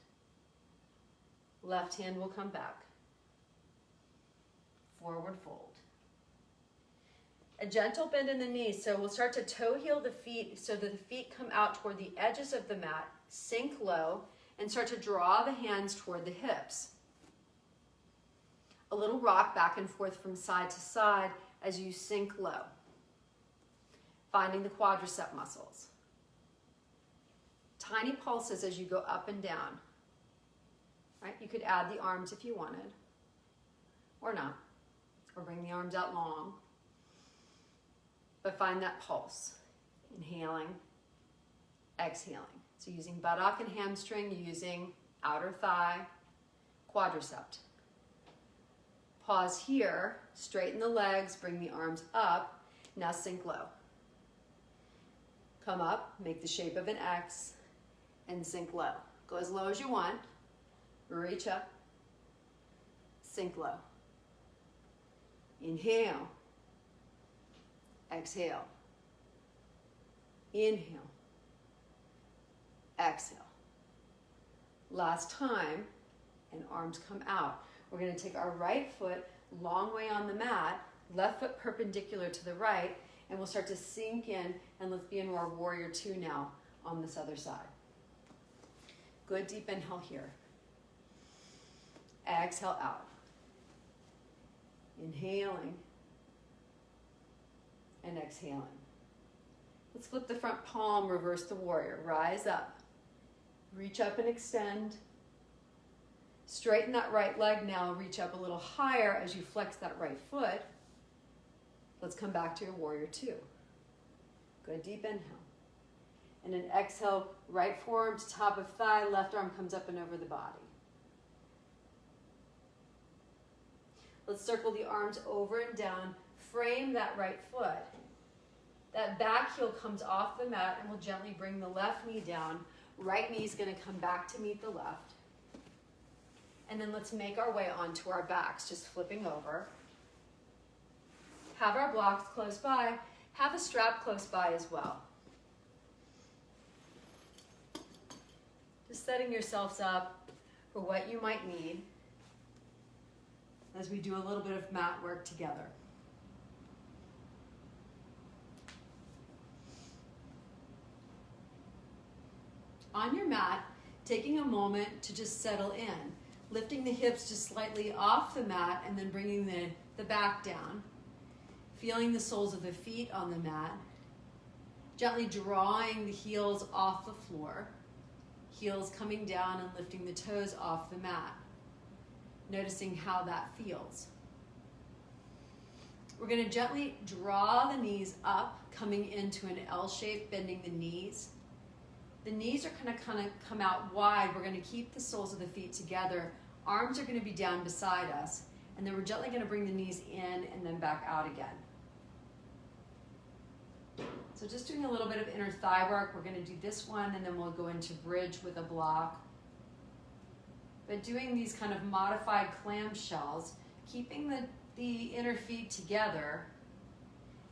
Left hand will come back. Forward fold. A gentle bend in the knees, so we'll start to toe heel the feet so that the feet come out toward the edges of the mat, sink low, and start to draw the hands toward the hips. A little rock back and forth from side to side as you sink low. Finding the quadricep muscles. Tiny pulses as you go up and down. Right? You could add the arms if you wanted, or not, or bring the arms out long. But find that pulse. Inhaling, exhaling. So using buttock and hamstring, using outer thigh, quadricep. Pause here, straighten the legs, bring the arms up. Now sink low. Come up, make the shape of an X, and sink low. Go as low as you want. Reach up. Sink low. Inhale. Exhale. Inhale. Exhale. Last time, and arms come out. We're going to take our right foot long way on the mat, left foot perpendicular to the right, and we'll start to sink in, and let's be in our warrior two now on this other side. Good deep inhale here. Exhale out. Inhaling and exhaling. Let's flip the front palm, reverse the warrior. Rise up. Reach up and extend. Straighten that right leg now. Reach up a little higher as you flex that right foot. Let's come back to your warrior two. Good deep inhale. And an exhale, right forearm to top of thigh, left arm comes up and over the body. Let's circle the arms over and down. Frame that right foot. That back heel comes off the mat, and we'll gently bring the left knee down. Right knee is going to come back to meet the left. And then let's make our way onto our backs, just flipping over. Have our blocks close by. Have a strap close by as well. Just setting yourselves up for what you might need as we do a little bit of mat work together. On your mat, taking a moment to just settle in, lifting the hips just slightly off the mat and then bringing the back down, feeling the soles of the feet on the mat, gently drawing the heels off the floor, heels coming down and lifting the toes off the mat, noticing how that feels. We're going to gently draw the knees up, coming into an L shape, bending the knees. The knees are going to kind of come out wide. We're going to keep the soles of the feet together. Arms are going to be down beside us. And then we're gently going to bring the knees in and then back out again. So just doing a little bit of inner thigh work. We're going to do this one, and then we'll go into bridge with a block. But doing these kind of modified clamshells, keeping the inner feet together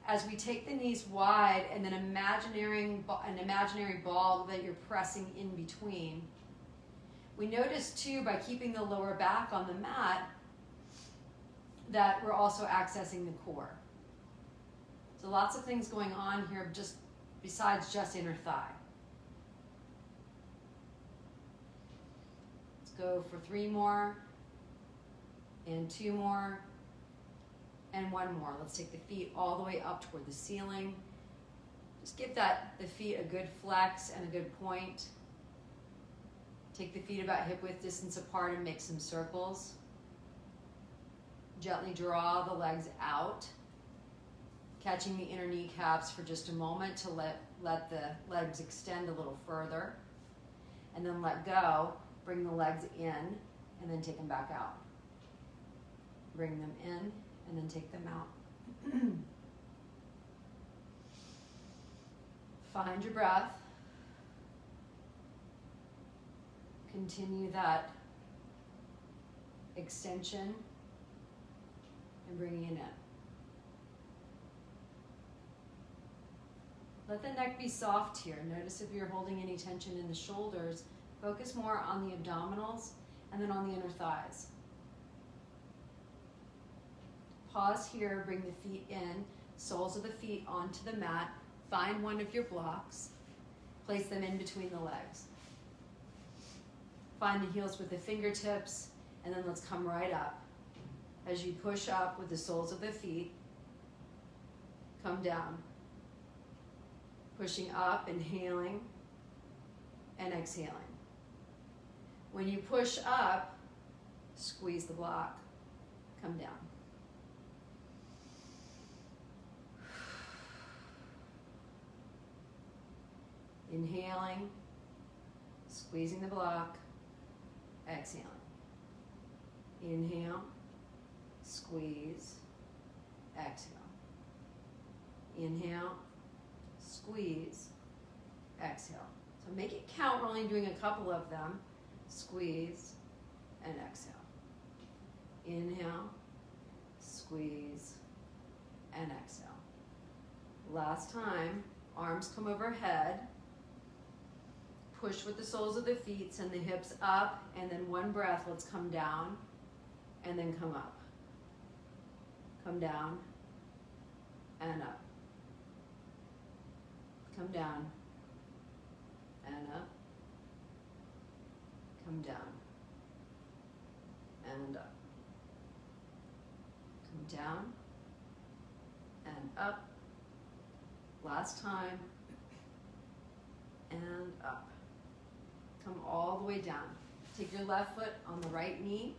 as we take the knees wide, and then an imaginary ball that you're pressing in between. We notice too, by keeping the lower back on the mat, that we're also accessing the core. So lots of things going on here just besides just inner thigh. Let's go for 3 more, and 2 more, and 1 more. Let's take the feet all the way up toward the ceiling. Just give the feet a good flex and a good point. Take the feet about hip width distance apart and make some circles. Gently draw the legs out, catching the inner kneecaps for just a moment to let the legs extend a little further. And then let go, bring the legs in, and then take them back out. Bring them in, and then take them out. Find your breath. Continue that extension and bringing it in. Let the neck be soft here. Notice if you're holding any tension in the shoulders. Focus more on the abdominals and then on the inner thighs. Pause here, bring the feet in, soles of the feet onto the mat. Find one of your blocks. Place them in between the legs. Find the heels with the fingertips, and then let's come right up. As you push up with the soles of the feet, come down. Pushing up, inhaling, and exhaling. When you push up, squeeze the block, come down. Inhaling, squeezing the block, exhaling. Inhale, squeeze, exhale. Inhale, squeeze, exhale. So make it count. We're only doing a couple of them. Squeeze and exhale. Inhale, squeeze, and exhale. Last time, arms come overhead. Push with the soles of the feet, send the hips up, and then one breath, let's come down, and then come up. Come down, and up. Come down, and up. Come down, and up. Come down, and up. Last time, and up. Come all the way down. Take your left foot on the right knee.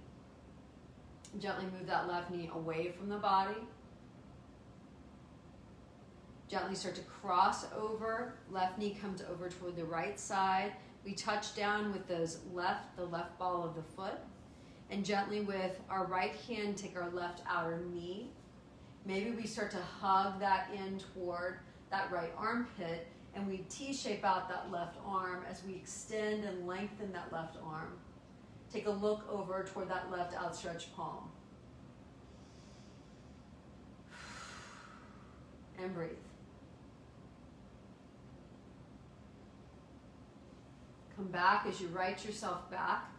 Gently move that left knee away from the body. Gently start to cross over. Left knee comes over toward the right side. We touch down with the left ball of the foot. And gently with our right hand, take our left outer knee. Maybe we start to hug that in toward that right armpit, and we T-shape out that left arm as we extend and lengthen that left arm. Take a look over toward that left outstretched palm. And breathe. Come back as you right yourself back.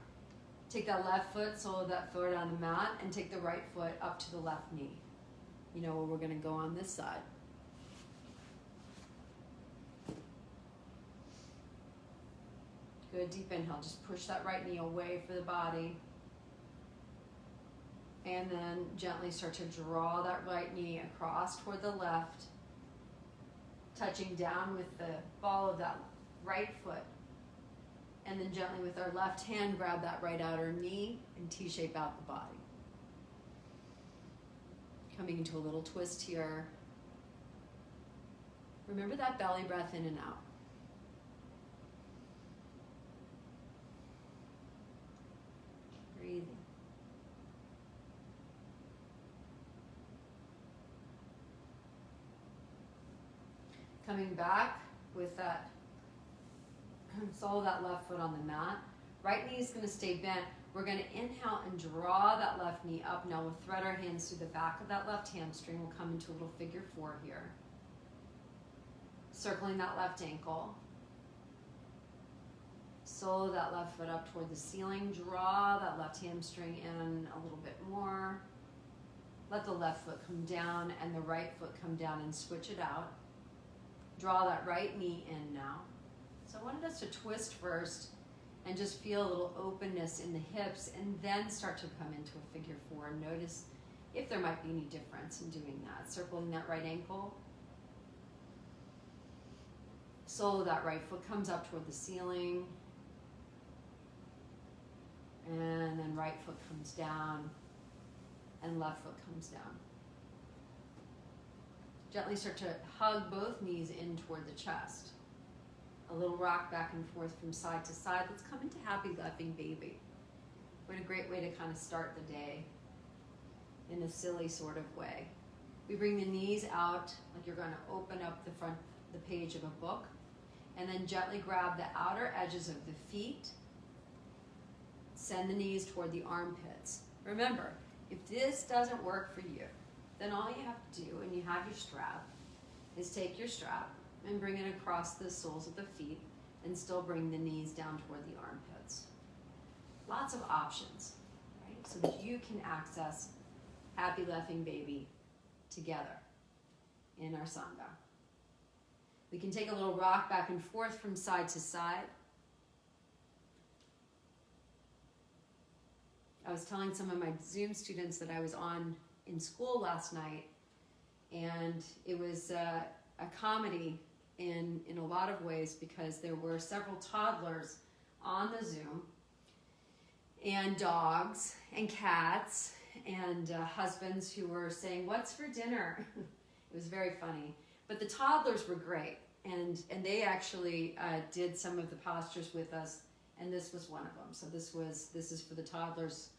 Take that left foot, sole of that foot on the mat, and take the right foot up to the left knee. You know where we're going to go on this side. Good, deep inhale. Just push that right knee away for the body. And then gently start to draw that right knee across toward the left, touching down with the ball of that right foot. And then gently with our left hand, grab that right outer knee and T-shape out the body. Coming into a little twist here. Remember that belly breath in and out. Breathing. Coming back with that sole of that left foot on the mat. Right knee is going to stay bent. We're going to inhale and draw that left knee up. Now we'll thread our hands through the back of that left hamstring. We'll come into a little figure four here. Circling that left ankle. Sole of that left foot up toward the ceiling. Draw that left hamstring in a little bit more. Let the left foot come down and the right foot come down and switch it out. Draw that right knee in now. So I wanted us to twist first and just feel a little openness in the hips and then start to come into a figure four and notice if there might be any difference in doing that. Circling that right ankle. Sole of that right foot comes up toward the ceiling. And then right foot comes down and left foot comes down. Gently start to hug both knees in toward the chest. A little rock back and forth from side to side. Let's come into happy laughing baby. What a great way to kind of start the day in a silly sort of way. We bring the knees out like you're going to open up the page of a book, and then gently grab the outer edges of the feet. Send the knees toward the armpits. Remember, if this doesn't work for you, then all you have to do, and you have your strap, is take your strap and bring it across the soles of the feet and still bring the knees down toward the armpits. Lots of options, right? So that you can access happy laughing baby together in our Sangha. We can take a little rock back and forth from side to side. I was telling some of my Zoom students that I was on in school last night, and it was a comedy in a lot of ways because there were several toddlers on the Zoom, and dogs and cats and husbands who were saying, "What's for dinner?" It was very funny. But the toddlers were great, and they actually did some of the postures with us, and this was one of them. So this is for the toddlers.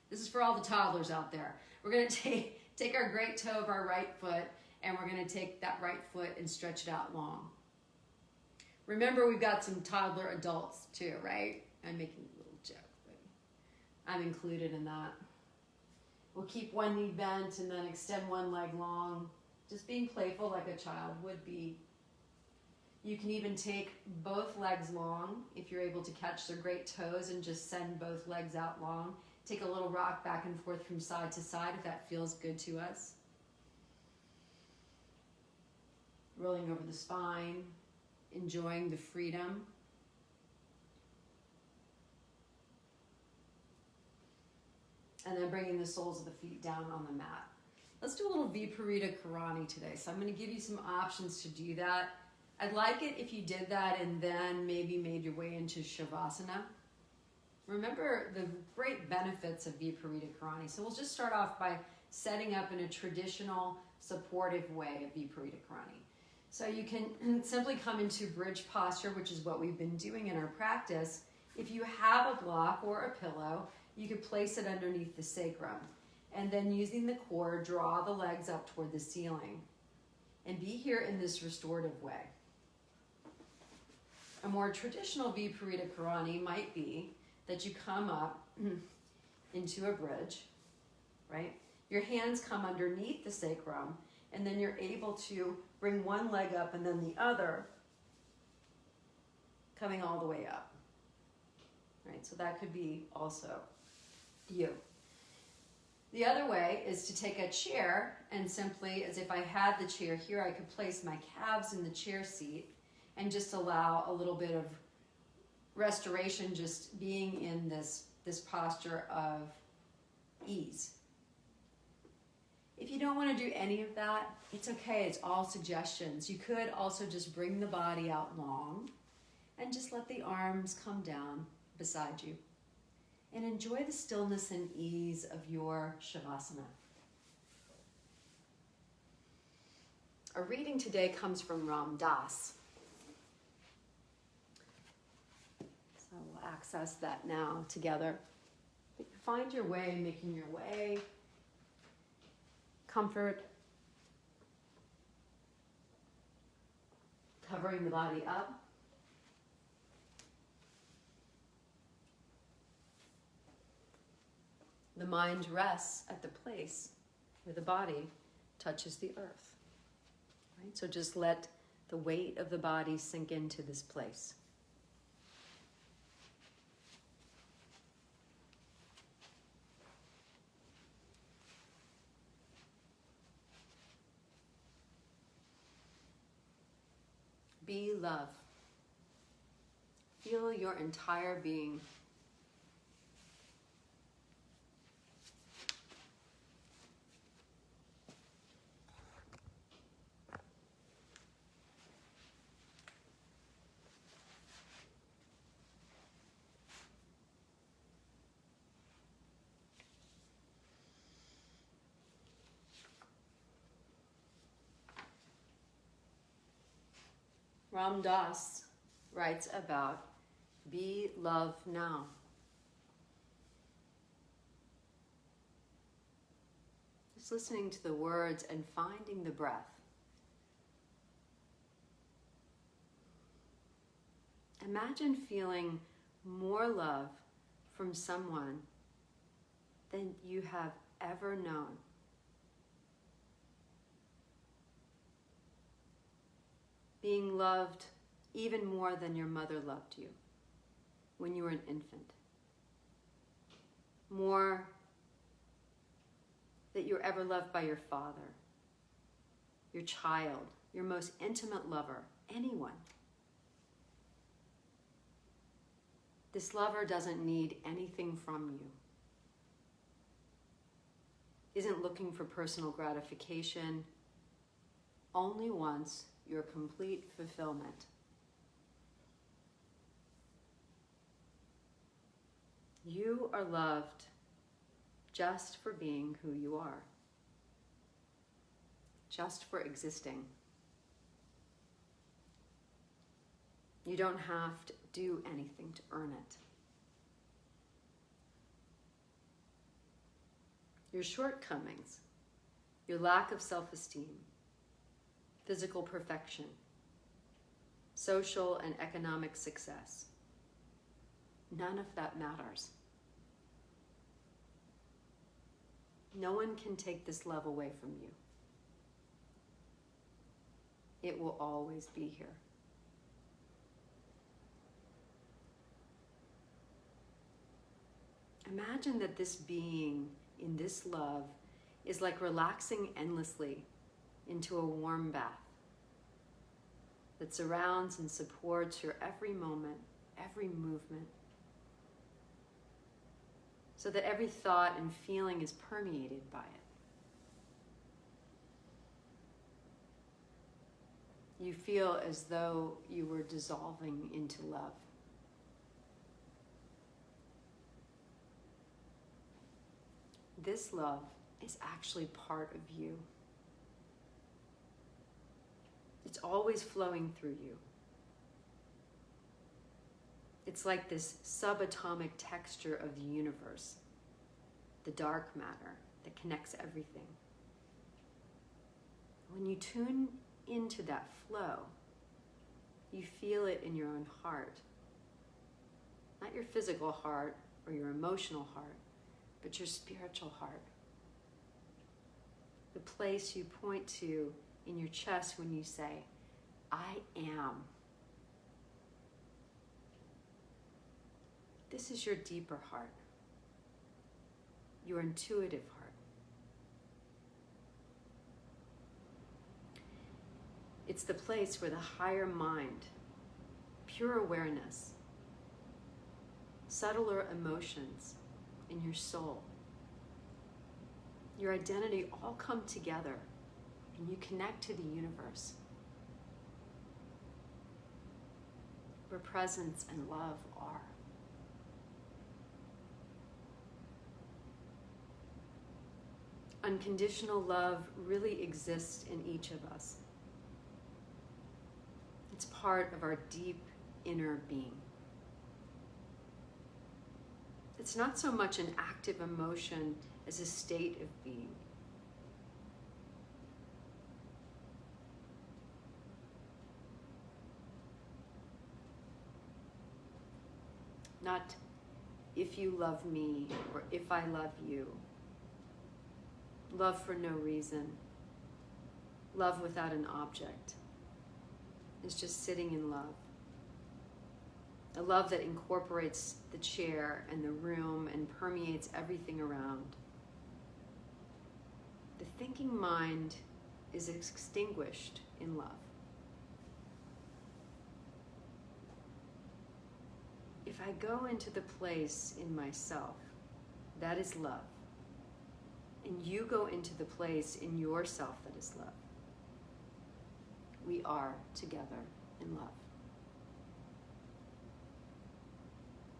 This is for all the toddlers out there. We're going to take our great toe of our right foot and we're going to take that right foot and stretch it out long. Remember, we've got some toddler adults too, right? I'm making a little joke, but I'm included in that. We'll keep one knee bent and then extend one leg long. Just being playful like a child would be. You can even take both legs long if you're able to catch their great toes and just send both legs out long. Take a little rock back and forth from side to side if that feels good to us. Rolling over the spine, enjoying the freedom. And then bringing the soles of the feet down on the mat. Let's do a little Viparita Karani today. So I'm going to give you some options to do that. I'd like it if you did that and then maybe made your way into Shavasana. Remember the great benefits of Viparita Karani. So we'll just start off by setting up in a traditional supportive way of Viparita Karani. So you can simply come into bridge posture, which is what we've been doing in our practice. If you have a block or a pillow, you could place it underneath the sacrum. And then using the core, draw the legs up toward the ceiling. And be here in this restorative way. A more traditional Viparita Karani might be that you come up into a bridge, right? Your hands come underneath the sacrum, and then you're able to bring one leg up and then the other coming all the way up, right? So that could be also you. The other way is to take a chair and simply, as if I had the chair here, I could place my calves in the chair seat and just allow a little bit of restoration, just being in this posture of ease. If you don't want to do any of that, it's okay. It's all suggestions. You could also just bring the body out long and just let the arms come down beside you. And enjoy the stillness and ease of your Shavasana. Our reading today comes from Ram Dass. So we'll access that now together. Find your way, making your way. Comfort. Covering the body up. The mind rests at the place where the body touches the earth. Right? So just let the weight of the body sink into this place. Be love. Feel your entire being. Ram Dass writes about be love now. Just listening to the words and finding the breath. Imagine feeling more love from someone than you have ever known. Being loved even more than your mother loved you when you were an infant. More that you were ever loved by your father, your child, your most intimate lover, anyone. This lover doesn't need anything from you. Isn't looking for personal gratification, only wants your complete fulfillment. You are loved just for being who you are, just for existing. You don't have to do anything to earn it. Your shortcomings, your lack of self-esteem, physical perfection, social and economic success. None of that matters. No one can take this love away from you. It will always be here. Imagine that this being in this love is like relaxing endlessly into a warm bath that surrounds and supports your every moment, every movement, so that every thought and feeling is permeated by it. You feel as though you were dissolving into love. This love is actually part of you. It's always flowing through you. It's like this subatomic texture of the universe, the dark matter that connects everything. When you tune into that flow, you feel it in your own heart. Not your physical heart or your emotional heart, but your spiritual heart. The place you point to in your chest when you say, I am. This is your deeper heart, your intuitive heart. It's the place where the higher mind, pure awareness, subtler emotions, and your soul, your identity all come together and you connect to the universe, where presence and love are. Unconditional love really exists in each of us. It's part of our deep inner being. It's not so much an active emotion as a state of being. Not if you love me or if I love you. Love for no reason. Love without an object. It's just sitting in love. A love that incorporates the chair and the room and permeates everything around. The thinking mind is extinguished in love. If I go into the place in myself, that is love. And you go into the place in yourself that is love. We are together in love.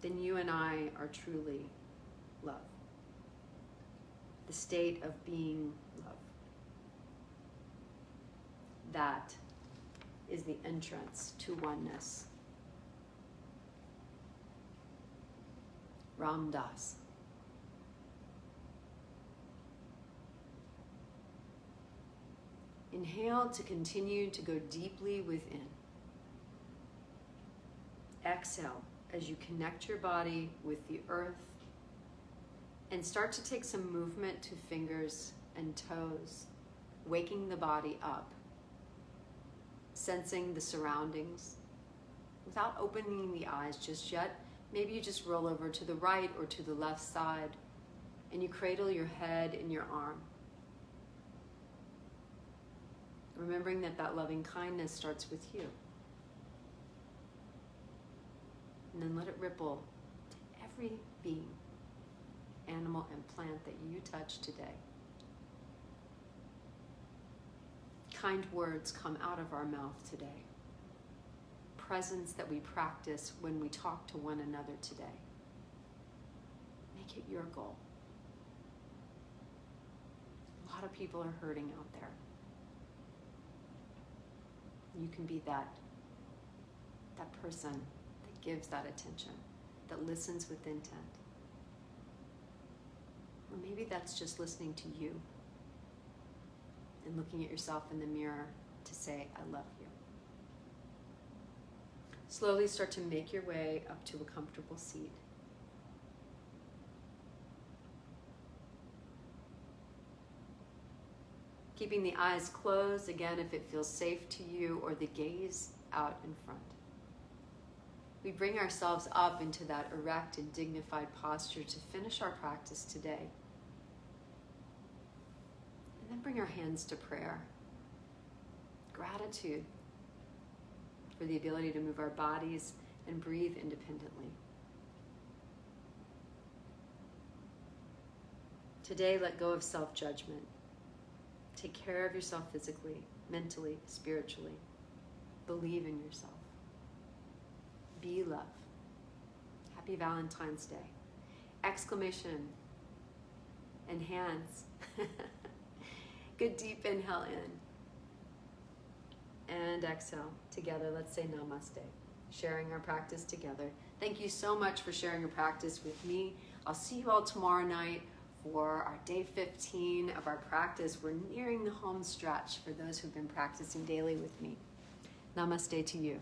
Then you and I are truly love. The state of being love. That is the entrance to oneness. Ram Dass. Inhale to continue to go deeply within. Exhale as you connect your body with the earth and start to take some movement to fingers and toes, waking the body up, sensing the surroundings without opening the eyes just yet. Maybe you just roll over to the right or to the left side and you cradle your head in your arm. Remembering that that loving kindness starts with you. And then let it ripple to every being, animal and plant that you touch today. Kind words come out of our mouth today. Presence that we practice when we talk to one another today. Make it your goal. A lot of people are hurting out there. You can be that person that gives that attention, that listens with intent. Or maybe that's just listening to you and looking at yourself in the mirror to say, I love you. Slowly start to make your way up to a comfortable seat. Keeping the eyes closed, again, if it feels safe to you, or the gaze out in front. We bring ourselves up into that erect and dignified posture to finish our practice today. And then bring our hands to prayer. Gratitude for the ability to move our bodies and breathe independently. Today, let go of self-judgment. Take care of yourself physically, mentally, spiritually. Believe in yourself. Be love. Happy Valentine's Day. Exclamation and hands. Good deep inhale in. And exhale. Together, let's say namaste. Sharing our practice together. Thank you so much for sharing your practice with me. I'll see you all tomorrow night for our day 15 of our practice. We're nearing the home stretch for those who've been practicing daily with me. Namaste to you.